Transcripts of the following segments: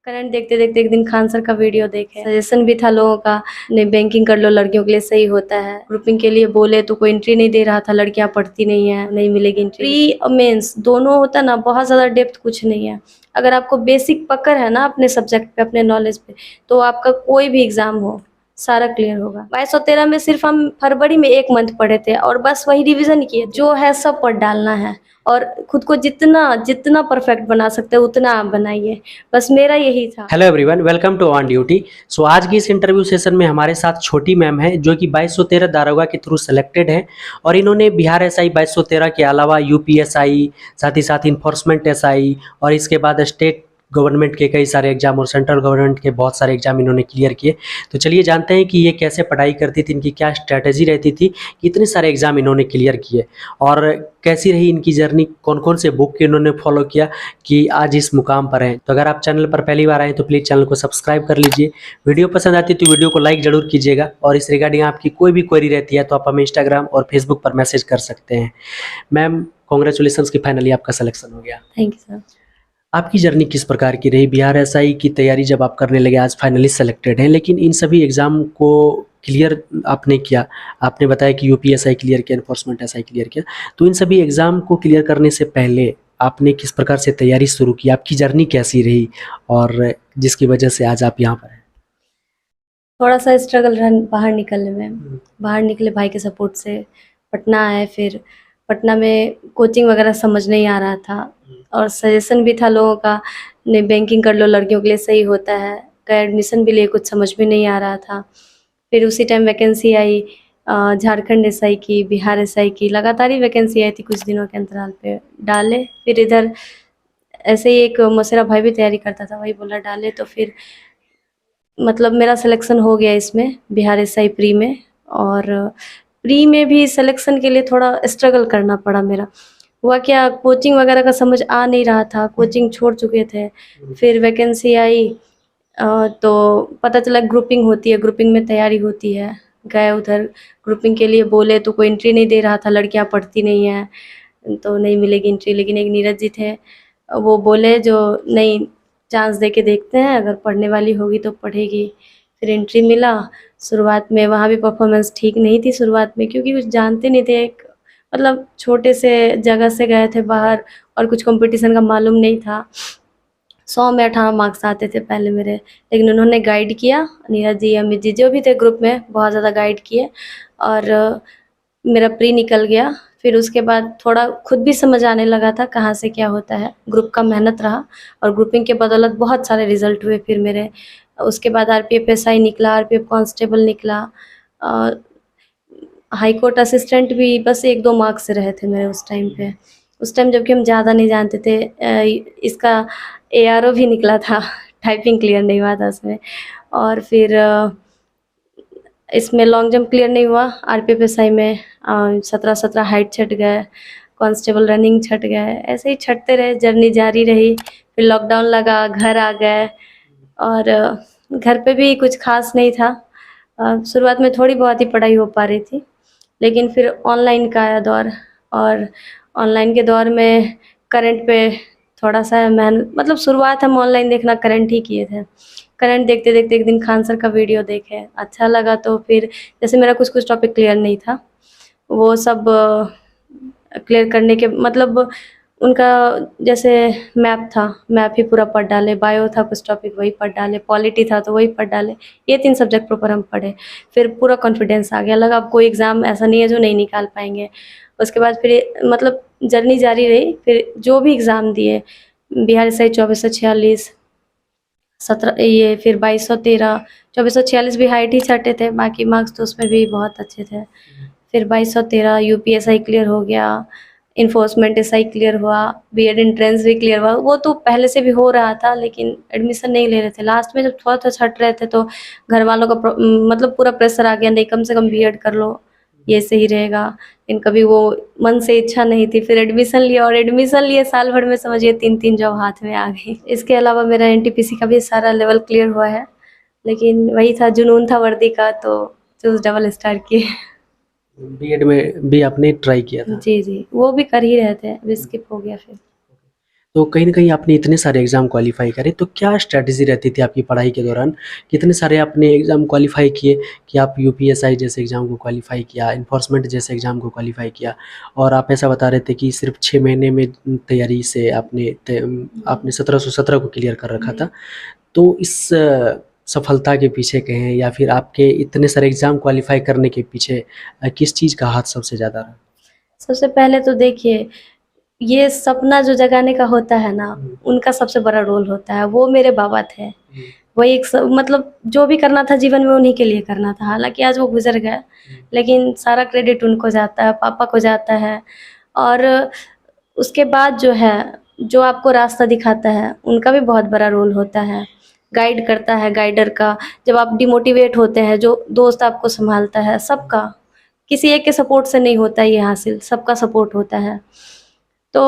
Current देखते देखते एक दिन खान सर का वीडियो देखे, सजेशन भी था लोगों का, नहीं बैंकिंग कर लो, लड़कियों के लिए सही होता है। ग्रुपिंग के लिए बोले तो कोई एंट्री नहीं दे रहा था, लड़कियां पढ़ती नहीं है, नहीं मिलेगी एंट्री। प्री और मेंस दोनों होता ना, बहुत ज़्यादा डेप्थ कुछ नहीं है। अगर आपको बेसिक पकड़ है ना अपने सब्जेक्ट पे, अपने नॉलेज पे, तो आपका कोई भी एग्जाम हो सारा क्लियर होगा। 2213 में सिर्फ हम फरवरी में 1 मंथ पढ़े थे और बस वही रिवीजन किए, जो है सब पढ़ डालना है और खुद को जितना जितना परफेक्ट बना सकते हो उतना आप बनाइए, बस मेरा यही था। Hello everyone, welcome to on duty. So आज की इस इंटरव्यू सेशन में हमारे साथ छोटी मैम है जो कि 2213 दारोगा के थ्रू सेलेक्टेड है और इन्होंने बिहार एसआई 2213 के अलावा यूपीएसआई, साथ ही साथ इन्फोर्समेंट एसआई और इसके बाद स्टेट गवर्नमेंट के कई सारे एग्जाम और सेंट्रल गवर्नमेंट के बहुत सारे एग्जाम इन्होंने क्लियर किए। तो चलिए जानते हैं कि ये कैसे पढ़ाई करती थी, इनकी क्या स्ट्रैटेजी रहती थी कि इतने सारे एग्जाम इन्होंने क्लियर किए और कैसी रही इनकी जर्नी, कौन कौन से बुक इन्होंने फॉलो किया कि आज इस मुकाम पर हैं। तो अगर आप चैनल पर पहली बार आए तो प्लीज़ चैनल को सब्सक्राइब कर लीजिए। वीडियो पसंद आती है तो वीडियो को लाइक जरूर कीजिएगा और इस रिगार्डिंग आपकी कोई भी क्वेरी रहती है तो आप हमें इंस्टाग्राम और फेसबुक पर मैसेज कर सकते हैं। मैम कॉन्ग्रेचुलेसन्स कि फाइनली आपका सिलेक्शन हो गया। Thank you sir. आपकी जर्नी किस प्रकार की रही? बिहार एसआई की तैयारी जब आप करने लगे, आज फाइनली सेलेक्टेड हैं, लेकिन इन सभी एग्ज़ाम को क्लियर आपने किया। आपने बताया कि यूपीएसआई क्लियर किया, एनफोर्समेंट एसआई क्लियर किया, तो इन सभी एग्ज़ाम को क्लियर करने से पहले आपने किस प्रकार से तैयारी शुरू की? आपकी जर्नी कैसी रही और जिसकी वजह से आज आप यहाँ पर हैं? थोड़ा सा स्ट्रगल रहा बाहर निकलने में, बाहर निकले भाई के सपोर्ट से, पटना आए। फिर पटना में कोचिंग वगैरह समझ नहीं आ रहा था और सजेशन भी था लोगों का, नहीं बैंकिंग कर लो, लड़कियों के लिए सही होता है। का एडमिशन भी लिए कुछ समझ में नहीं आ रहा था। फिर उसी टाइम वैकेंसी आई झारखंड एसआई की, बिहार एसआई की, लगातार ही वैकेंसी आई थी कुछ दिनों के अंतराल पे, डाले। फिर इधर ऐसे ही एक मौसेरा भाई भी तैयारी करता था, वही बोला डाले, तो फिर मतलब मेरा सिलेक्शन हो गया इसमें, बिहार एसआई प्री में। और प्री में भी सिलेक्शन के लिए थोड़ा स्ट्रगल करना पड़ा मेरा। हुआ क्या, कोचिंग वगैरह का समझ आ नहीं रहा था, कोचिंग छोड़ चुके थे। फिर वैकेंसी आई तो पता चला ग्रुपिंग होती है, ग्रुपिंग में तैयारी होती है। गए उधर, ग्रुपिंग के लिए बोले तो कोई एंट्री नहीं दे रहा था, लड़कियां पढ़ती नहीं हैं तो नहीं मिलेगी एंट्री। लेकिन एक नीरज जी थे, वो बोले जो नहीं, चांस दे के देखते हैं, अगर पढ़ने वाली होगी तो पढ़ेगी। फिर एंट्री मिला। शुरुआत में वहाँ भी परफॉर्मेंस ठीक नहीं थी शुरुआत में, क्योंकि कुछ जानते नहीं थे। एक मतलब छोटे से जगह से गए थे बाहर और कुछ कंपटीशन का मालूम नहीं था। 100 में 18 मार्क्स आते थे पहले मेरे, लेकिन उन्होंने गाइड किया, नीरज जी, अमित जी जो भी थे ग्रुप में, बहुत ज़्यादा गाइड किए और मेरा प्री निकल गया। फिर उसके बाद थोड़ा खुद भी समझ आने लगा था कहाँ से क्या होता है। ग्रुप का मेहनत रहा और ग्रुपिंग के बदौलत बहुत सारे रिजल्ट हुए फिर मेरे। उसके बाद आरपीएफ एसआई निकला, आरपीएफ कांस्टेबल निकला, हाई कोर्ट असिस्टेंट भी बस 1-2 मार्क्स से रहे थे मेरे उस टाइम पे। उस टाइम जबकि हम ज़्यादा नहीं जानते थे। इसका एआरओ भी निकला था टाइपिंग क्लियर नहीं हुआ था उसमें। और फिर इसमें लॉन्ग जंप क्लियर नहीं हुआ, आरपीएफ एसआई में 17-17 हाइट छट गए, कांस्टेबल रनिंग छट गए, ऐसे ही छटते रहे, जर्नी जारी रही। फिर लॉकडाउन लगा, घर आ गए और घर पे भी कुछ खास नहीं था। शुरुआत में थोड़ी बहुत ही पढ़ाई हो पा रही थी, लेकिन फिर ऑनलाइन का आया दौर और ऑनलाइन के दौर में करंट पे थोड़ा सा मेहनत, मतलब शुरुआत हम ऑनलाइन देखना करंट ही किए थे। करंट देखते देखते एक दिन खान सर का वीडियो देखे, अच्छा लगा, तो फिर जैसे मेरा कुछ कुछ टॉपिक क्लियर नहीं था, वो सब क्लियर करने के मतलब उनका जैसे मैप था, मैप ही पूरा पढ़ डाले, बायो था कुछ टॉपिक वही पढ़ डाले, पॉलिटी था तो वही पढ़ डाले। ये 3 सब्जेक्ट प्रॉपर हम पढ़े, फिर पूरा कॉन्फिडेंस आ गया, लगा अब कोई एग्ज़ाम ऐसा नहीं है जो नहीं निकाल पाएंगे। उसके बाद फिर मतलब जर्नी जारी रही। फिर जो भी एग्ज़ाम दिए, बिहार एसआई 2446, 17 ये फिर 2213, 2446 भी हाइट ही छटे थे, बाकी मार्क्स तो उसमें भी बहुत अच्छे थे। फिर 2213 यूपीएसआई क्लियर हो गया, इन्फोर्समेंट एसआई क्लियर हुआ, बीएड एंट्रेंस भी क्लियर हुआ। वो तो पहले से भी हो रहा था, लेकिन एडमिशन नहीं ले रहे थे। लास्ट में जब थोड़ा थोड़ा छट रहे थे तो घर वालों का मतलब पूरा प्रेशर आ गया, नहीं कम से कम बीएड कर लो, ये सही रहेगा। लेकिन कभी वो मन से इच्छा नहीं थी। फिर एडमिशन लिया और एडमिशन लिए साल भर में समझिए 3-3 जॉब हाथ में आ गई। इसके अलावा मेरा एनटीपीसी का भी सारा लेवल क्लियर हुआ है, लेकिन वही था, जुनून था वर्दी का, तो चूज डबल स्टार किए। बीएड में भी आपने ट्राई किया था? जी जी, वो भी कर ही रहे थे, अभी स्किप हो गया फिर। तो कहीं न कहीं आपने इतने सारे एग्ज़ाम क्वालीफ़ाई करे, तो क्या स्ट्रैटेजी रहती थी आपकी पढ़ाई के दौरान? कितने सारे आपने एग्ज़ाम क्वालीफ़ाई किए कि आप यूपीएसआई जैसे एग्ज़ाम को क्वालीफ़ाई किया, एनफोर्समेंट जैसे एग्ज़ाम को क्वालीफ़ाई किया और आप ऐसा बता रहे थे कि सिर्फ़ 6 महीने में तैयारी से आपने 1717 को क्लियर कर रखा था। तो इस सफलता के पीछे कहें या फिर आपके इतने सारे एग्ज़ाम क्वालीफ़ाई करने के पीछे किस चीज़ का हाथ सबसे ज़्यादा रहा? सबसे पहले तो देखिए, ये सपना जो जगाने का होता है ना, उनका सबसे बड़ा रोल होता है, वो मेरे बाबा थे। वही एक मतलब जो भी करना था जीवन में उन्हीं के लिए करना था। हालाँकि आज वो गुज़र गए, लेकिन सारा क्रेडिट उनको जाता है, पापा को जाता है। और उसके बाद जो है, जो आपको रास्ता दिखाता है, उनका भी बहुत बड़ा रोल होता है। गाइड करता है, गाइडर का। जब आप डिमोटिवेट होते हैं, जो दोस्त आपको सँभालता है, सबका। किसी एक के सपोर्ट से नहीं होता ये हासिल, सबका सपोर्ट होता है। तो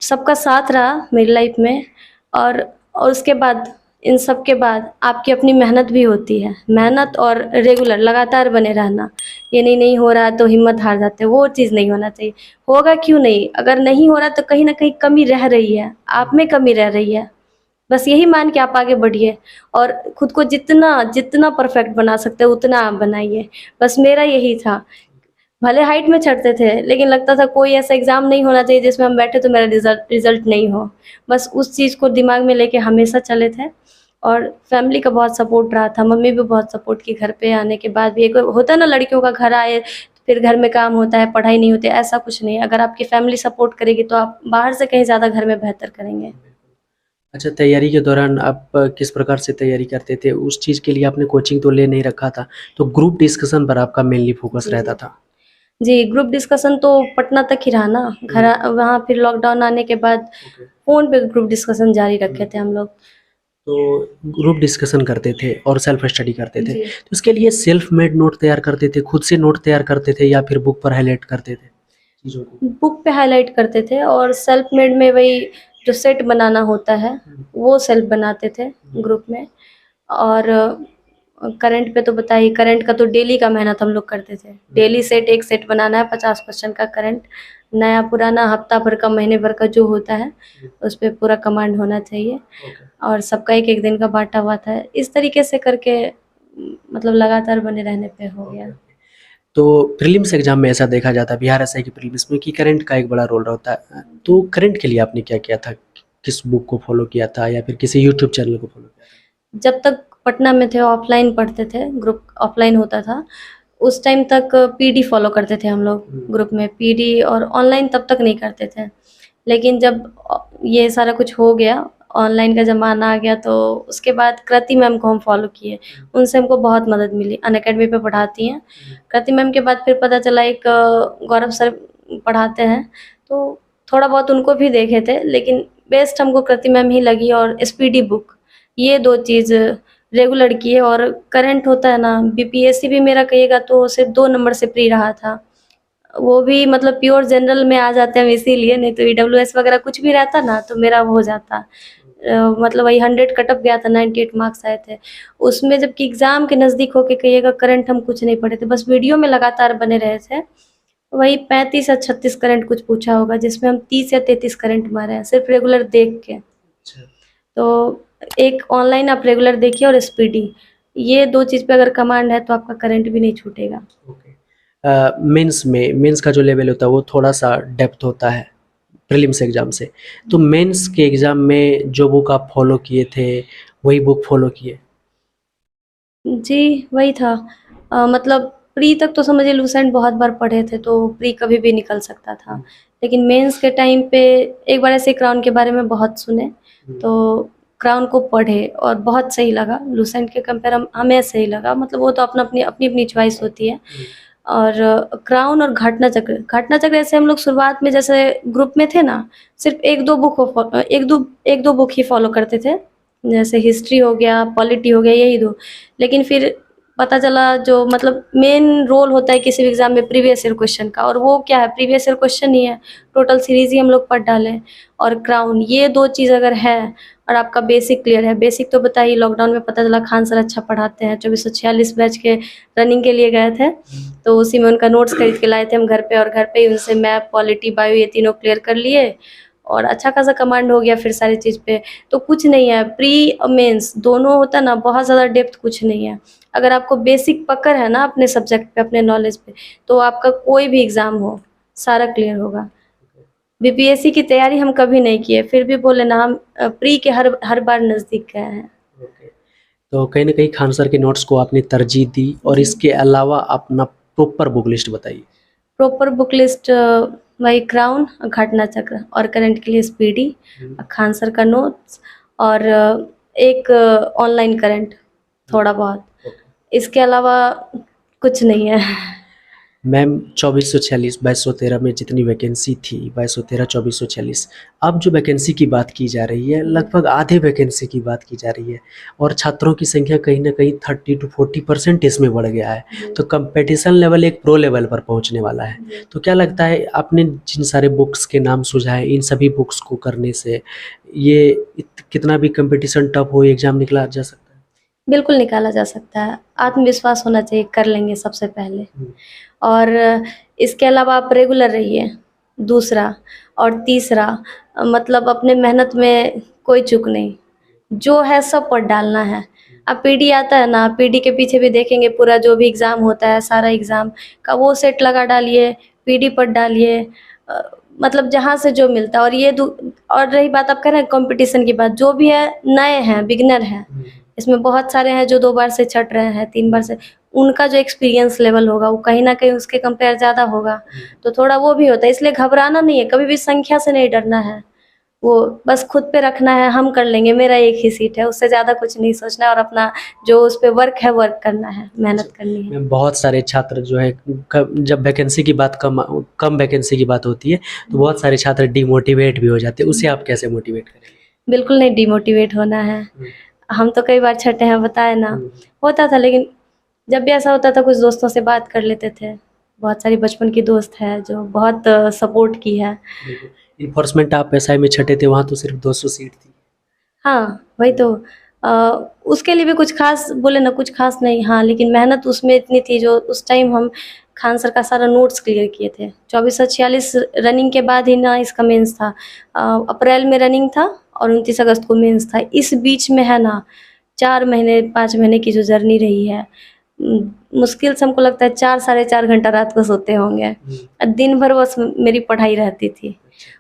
सबका साथ रहा मेरी लाइफ में। और उसके बाद, इन सब के बाद आपकी अपनी मेहनत भी होती है। मेहनत और रेगुलर लगातार बने रहना। ये नहीं हो रहा है तो हिम्मत हार जाते हैं, वो चीज़ नहीं होना चाहिए। होगा क्यों नहीं? अगर नहीं हो रहा तो कहीं न कहीं कमी रह रही है, आप में कमी रह रही है। बस यही मान के आप आगे बढ़िए और खुद को जितना जितना परफेक्ट बना सकते हो उतना आप बनाइए। बस मेरा यही था। भले हाइट में चढ़ते थे, लेकिन लगता था कोई ऐसा एग्ज़ाम नहीं होना चाहिए जिसमें हम बैठे तो मेरा रिज़ल्ट नहीं हो। बस उस चीज़ को दिमाग में लेके हमेशा चले थे। और फैमिली का बहुत सपोर्ट रहा था, मम्मी भी बहुत सपोर्ट की। घर पे आने के बाद भी एक होता है ना, लड़कियों का घर आए, फिर घर में काम होता है, पढ़ाई नहीं होती है, ऐसा कुछ नहीं है। अगर आपकी फैमिली सपोर्ट करेगी तो आप बाहर से कहीं ज़्यादा घर में बेहतर करेंगे। अच्छा, तैयारी के दौरान आप किस प्रकार से तैयारी करते थे? उस चीज़ के लिए आपने कोचिंग तो ले नहीं रखा था, तो ग्रुप डिस्कशन पर आपका मेनली फ़ोकस जी, रहता जी। था। जी, ग्रुप डिस्कशन तो पटना तक ही रहा ना। वहाँ फिर लॉकडाउन आने के बाद ओके। फ़ोन पे ग्रुप डिस्कशन जारी रखे थे हम लोग। तो ग्रुप डिस्कशन करते थे और सेल्फ स्टडी करते थे। जी। तो इसके लिए सेल्फ मेड नोट तैयार करते थे, खुद से नोट तैयार करते थे या फिर बुक पर हाइलाइट करते थे चीज़ों को? बुक पे हाइलाइट करते थे और सेल्फ मेड में वही जो सेट बनाना होता है, वो सेल्फ बनाते थे ग्रुप में। और करंट पे तो बताइए, करंट का तो डेली का मेहनत हम लोग करते थे। डेली सेट, एक सेट बनाना है 50 क्वेश्चन का करंट। नया पुराना हफ्ता भर का, महीने भर का जो होता है, उस पे पूरा कमांड होना चाहिए। और सबका एक-एक दिन का बाँटा हुआ था। इस तरीके से करके मतलब लगातार बने रहने पे हो गया। तो प्रीलिम्स एग्ज़ाम में ऐसा देखा जाता है बिहार एसआई की प्रीलिम्स में कि करंट का एक बड़ा रोल होता है। तो करंट के लिए आपने क्या किया था? किस बुक को फ़ॉलो किया था या फिर किसी यूट्यूब चैनल को फ़ॉलो किया था? जब तक पटना में थे ऑफ़लाइन पढ़ते थे, ग्रुप ऑफ़लाइन होता था, उस टाइम तक पीडी फ़ॉलो करते थे हम लोग ग्रुप में। पीडी और ऑनलाइन तब तक नहीं करते थे। लेकिन जब ये सारा कुछ हो गया, ऑनलाइन का ज़माना आ गया, तो उसके बाद कृति मैम को हम फ़ॉलो किए। उनसे हमको बहुत मदद मिली, अनअकैडमी पे पढ़ाती हैं। कृति मैम के बाद फिर पता चला एक गौरव सर पढ़ाते हैं, तो थोड़ा बहुत उनको भी देखे थे, लेकिन बेस्ट हमको कृति मैम ही लगी। और स्पीडी बुक, ये 2 चीज़ रेगुलर किए। और करंट होता है ना, बीपीएससी भी मेरा कहिएगा तो सिर्फ़ 2 नंबर से प्री रहा था। वो भी मतलब प्योर जनरल में आ जाते हैं हम इसीलिए, नहीं तो ईडब्ल्यूएस वगैरह कुछ भी रहता ना तो मेरा हो जाता। मतलब वही 100 कट ऑफ गया था, 98 मार्क्स आए थे। उसमें जबकि एग्ज़ाम के नज़दीक होके कहिएगा करंट हम कुछ नहीं पढ़े थे, बस वीडियो में लगातार बने रहे थे। वही 35 या 36 करंट कुछ पूछा होगा, जिसमें हम 30 या 33 करंट मारे हैं, सिर्फ़ रेगुलर देख के। अच्छा। तो एक ऑनलाइन आप रेगुलर देखिए और स्पीडी, ये 2 चीज़ पे अगर कमांड है तो आपका करंट भी नहीं छूटेगा। ओके। मेंस का जो लेवल होता है वो थोड़ा-सा डेप्थ होता है प्रीलिम्स एग्ज़ाम से। तो मेंस के एग्ज़ाम में जो बुक आप फ़ॉलो किए थे, वही बुक फ़ॉलो किए? जी, वही था। मतलब प्री तक तो समझिए लूसेंट बहुत बार पढ़े थे, तो प्री कभी भी निकल सकता था। लेकिन मेंस के टाइम पे एक बार ऐसे क्राउन के बारे में बहुत सुने, तो क्राउन को पढ़े और बहुत सही लगा। लूसेंट के कंपेयर हमें सही लगा, मतलब वो तो अपनी-अपनी चॉइस होती है। और क्राउन और घटना चक्र ऐसे हम लोग शुरुआत में जैसे ग्रुप में थे ना, सिर्फ़ 1-2 बुक 1-2 बुक ही फ़ॉलो करते थे। जैसे हिस्ट्री हो गया, पॉलिटी हो गया, यही 2। लेकिन फिर पता चला जो मतलब मेन रोल होता है किसी भी एग्ज़ाम में प्रीवियस ईयर क्वेश्चन का, और वो क्या है, प्रीवियस ईयर क्वेश्चन ही है। टोटल सीरीज़ ही हम लोग पढ़ डाले। और क्राउन, ये 2 चीज़ अगर है और आपका बेसिक क्लियर है, बेसिक तो बताइए, लॉकडाउन में पता चला खान सर अच्छा पढ़ाते हैं। 2446 बैच के रनिंग के लिए गए थे, तो उसी में उनका नोट्स खरीद के लाए थे हम घर पे, और घर पे ही उनसे मैथ, पॉलिटी, बायो ये तीनों क्लियर कर लिए। और अच्छा खासा कमांड हो गया फिर सारी चीज़ पे, तो कुछ नहीं है। प्री और मेंस दोनों होता है ना, बहुत ज़्यादा डेप्थ कुछ नहीं है। अगर आपको बेसिक पकड़ है ना अपने सब्जेक्ट पे, अपने नॉलेज पे, तो आपका कोई भी एग्ज़ाम हो सारा क्लियर होगा। बीपीएससी की तैयारी हम कभी नहीं किए, फिर भी बोले ना हम प्री के हर बार नज़दीक गए हैं। तो कहीं ना कहीं खान सर के नोट्स को आपने तरजीह दी, और जी। इसके अलावा अपना प्रॉपर बुक लिस्ट बताइए। प्रॉपर बुक लिस्ट वही क्राउन, घटना चक्र, और करंट के लिए स्पीडी, खान सर का नोट्स, और एक ऑनलाइन करंट थोड़ा बहुत। इसके अलावा कुछ नहीं है। मैम 2446 2213 में जितनी वैकेंसी थी, 2213 2446, अब जो वैकेंसी की बात की जा रही है लगभग आधे वैकेंसी की बात की जा रही है, और छात्रों की संख्या कहीं ना कहीं 30 to 40% इसमें बढ़ गया है। तो कंपटीशन लेवल एक प्रो लेवल पर पहुंचने वाला है। तो क्या लगता है, आपने जिन सारे बुक्स के नाम सुझाए, इन सभी बुक्स को करने से ये कितना भी कंपटीशन टफ हो, एग्जाम निकला जा सकता है? बिल्कुल निकाला जा सकता है, आत्मविश्वास होना चाहिए, कर लेंगे सबसे पहले। और इसके अलावा आप रेगुलर रहिए, दूसरा। और तीसरा, मतलब अपने मेहनत में कोई चूक नहीं, जो है सब पढ़ डालना है। अब पीडी आता है ना, पीडी के पीछे भी देखेंगे, पूरा जो भी एग्ज़ाम होता है सारा एग्ज़ाम का वो सेट लगा डालिए, पीडी पढ़ डालिए, मतलब जहाँ से जो मिलता है। और ये और रही बात आप कह रहे हैं कंपटीशन की बात, जो भी है नए हैं, बिगिनर हैं, इसमें बहुत सारे हैं जो 2 बार से छट रहे हैं, 3 बार से, उनका जो एक्सपीरियंस लेवल होगा वो कहीं न कहीं उसके कंपेयर ज़्यादा होगा, तो थोड़ा वो भी होता है। इसलिए घबराना नहीं है, कभी भी संख्या से नहीं डरना है, वो बस खुद पे रखना है, हम कर लेंगे, मेरा एक ही सीट है, उससे ज़्यादा कुछ नहीं सोचना है, और अपना जो उस पे वर्क है वर्क करना है, मेहनत करनी है। मैम बहुत सारे छात्र जो है जब वैकेंसी की बात कम वैकेंसी की बात होती है तो बहुत सारे छात्र डिमोटिवेट भी हो जाते हैं, उसे आप कैसे मोटिवेट करेंगे? बिल्कुल नहीं डिमोटिवेट होना है। हम तो कई बार छटे हैं, बताए ना, होता था, लेकिन जब भी ऐसा होता था कुछ दोस्तों से बात कर लेते थे। बहुत सारी बचपन की दोस्त है जो बहुत सपोर्ट की है। इन्फोर्समेंट आप एसआई में छठे थे, वहाँ तो सिर्फ 200 सीट थी। हाँ, वही तो। अ, उसके लिए भी कुछ ख़ास बोले ना, कुछ ख़ास नहीं, हाँ, लेकिन मेहनत उसमें इतनी थी, जो उस टाइम हम खान सर का सारा नोट्स क्लियर किए थे। 2446 रनिंग के बाद ही ना इसका मेंस था। अप्रैल में रनिंग था और 29 अगस्त को मेंस था। इस बीच में है ना 4 महीने 5 महीने की जो जर्नी रही है, मुश्किल से हमको लगता है 4 साढ़े 4 घंटा रात को सोते होंगे। दिन भर बस मेरी पढ़ाई रहती थी,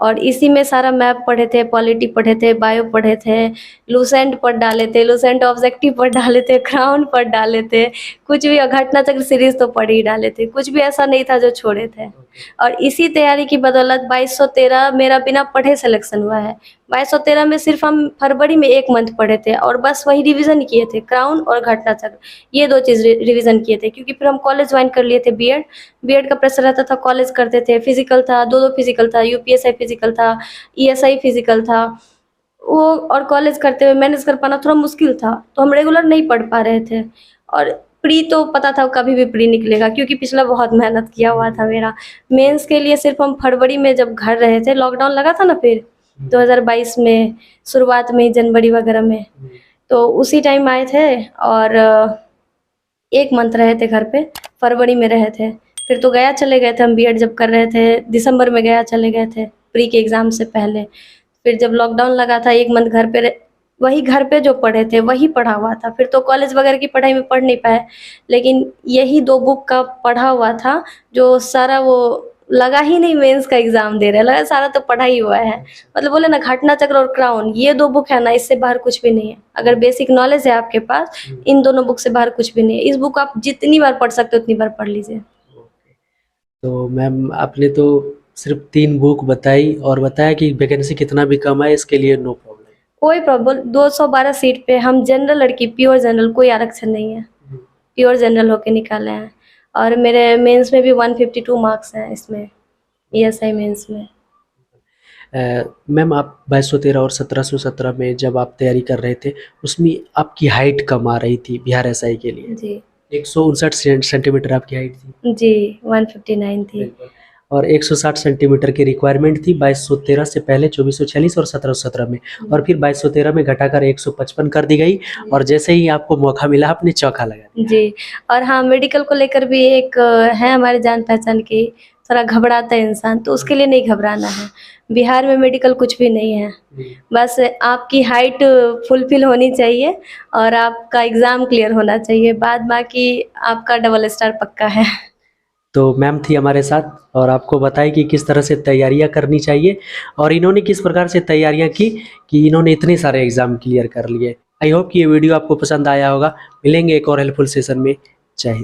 और इसी में सारा मैप पढ़े थे, पॉलिटी पढ़े थे, बायो पढ़े थे, लूसेंट पढ़ डाले थे, लूसेंट ऑब्जेक्टिव पढ़ डाले थे, क्राउन पढ़ डाले थे, कुछ भी घटना चक्र सीरीज़ तो पढ़ ही डाले थे, कुछ भी ऐसा नहीं था जो छोड़े थे। और इसी तैयारी की बदौलत 2213 मेरा बिना पढ़े सिलेक्शन हुआ है। 2213 में सिर्फ हम फरवरी में 1 मंथ पढ़े थे, और बस वही रिवीजन किए थे, क्राउन और घटना चक्र, ये 2 चीज़ रिवीजन किए थे, क्योंकि फिर हम कॉलेज ज्वाइन कर लिए थे, बीएड का प्रेशर रहता था, कॉलेज करते थे, फिजिकल था, 2-2 फिजिकल था, यूपीएसआई फिजिकल था, ईएसआई फिजिकल था, वो और कॉलेज करते हुए मैनेज कर पाना थोड़ा मुश्किल था, तो हम रेगुलर नहीं पढ़ पा रहे थे। और प्री तो पता था कभी भी प्री निकलेगा, क्योंकि पिछला बहुत मेहनत किया हुआ था मेरा। मेंस के लिए सिर्फ हम फरवरी में जब घर रहे थे, लॉकडाउन लगा था ना फिर 2022 में, शुरुआत में जनवरी वगैरह में, तो उसी टाइम आए थे, और 1 मंथ रहे थे घर पे, फरवरी में रहे थे। फिर तो गया चले गए थे, हम बीएड जब कर रहे थे, दिसंबर में गया चले गए थे, प्री के एग्ज़ाम से पहले। फिर जब लॉकडाउन लगा था, 1 मंथ घर पे वही घर पे जो पढ़े थे वही पढ़ा हुआ था। फिर तो कॉलेज वगैरह की पढ़ाई में पढ़ नहीं पाए, लेकिन यही 2 बुक का पढ़ा हुआ था, जो सारा वो लगा ही नहीं मेंस का एग्ज़ाम दे रहे, लगा सारा तो पढ़ा ही हुआ है। मतलब बोले ना घटना चक्र और क्राउन, ये 2 बुक है ना, इससे बाहर कुछ भी नहीं है। अगर बेसिक नॉलेज है आपके पास, इन दोनों बुक से बाहर कुछ भी नहीं है। इस बुक को आप जितनी बार पढ़ सकते हो उतनी बार पढ़ लीजिए। तो मैम आपने तो सिर्फ 3 बुक बताई और बताया कि वैकेंसी कितना भी कम है, इसके लिए नो प्रॉब्लम। कोई प्रॉब्लम, 212 सीट पे हम जनरल लड़की, प्योर जनरल, कोई आरक्षण नहीं है, प्योर जनरल होके निकाले हैं। और मेरे मेंस में भी 152 मार्क्स हैं इसमें, ईएसआई मेंस में। मैम आप 2213 और 1717 में जब आप तैयारी कर रहे थे, उसमें आपकी हाइट कम आ रही थी बिहार एसआई के लिए। जी 159 सेंटीमीटर आपकी हाइट थी जी, 159 थी। और 160 सेंटीमीटर की रिक्वायरमेंट थी 2213 से पहले, 2446 और 1717 में, और फिर 2213 में घटाकर 155 कर दी गई, और जैसे ही आपको मौका मिला आपने चौका लगा दिया। जी, और हाँ, मेडिकल को लेकर भी एक है हमारे जान पहचान की, थोड़ा घबराता है इंसान, तो उसके लिए नहीं घबराना है। बिहार में मेडिकल कुछ भी नहीं है, बस आपकी हाइट फुलफिल होनी चाहिए और आपका एग्ज़ाम क्लियर होना चाहिए, बाद बाकी आपका डबल स्टार पक्का है। तो मैम थी हमारे साथ और आपको बताई कि किस तरह से तैयारियां करनी चाहिए और इन्होंने किस प्रकार से तैयारियां की कि इन्होंने इतने सारे एग्ज़ाम क्लियर कर लिए। आई होप कि ये वीडियो आपको पसंद आया होगा। मिलेंगे एक और हेल्पफुल सेशन में। जय हिंद।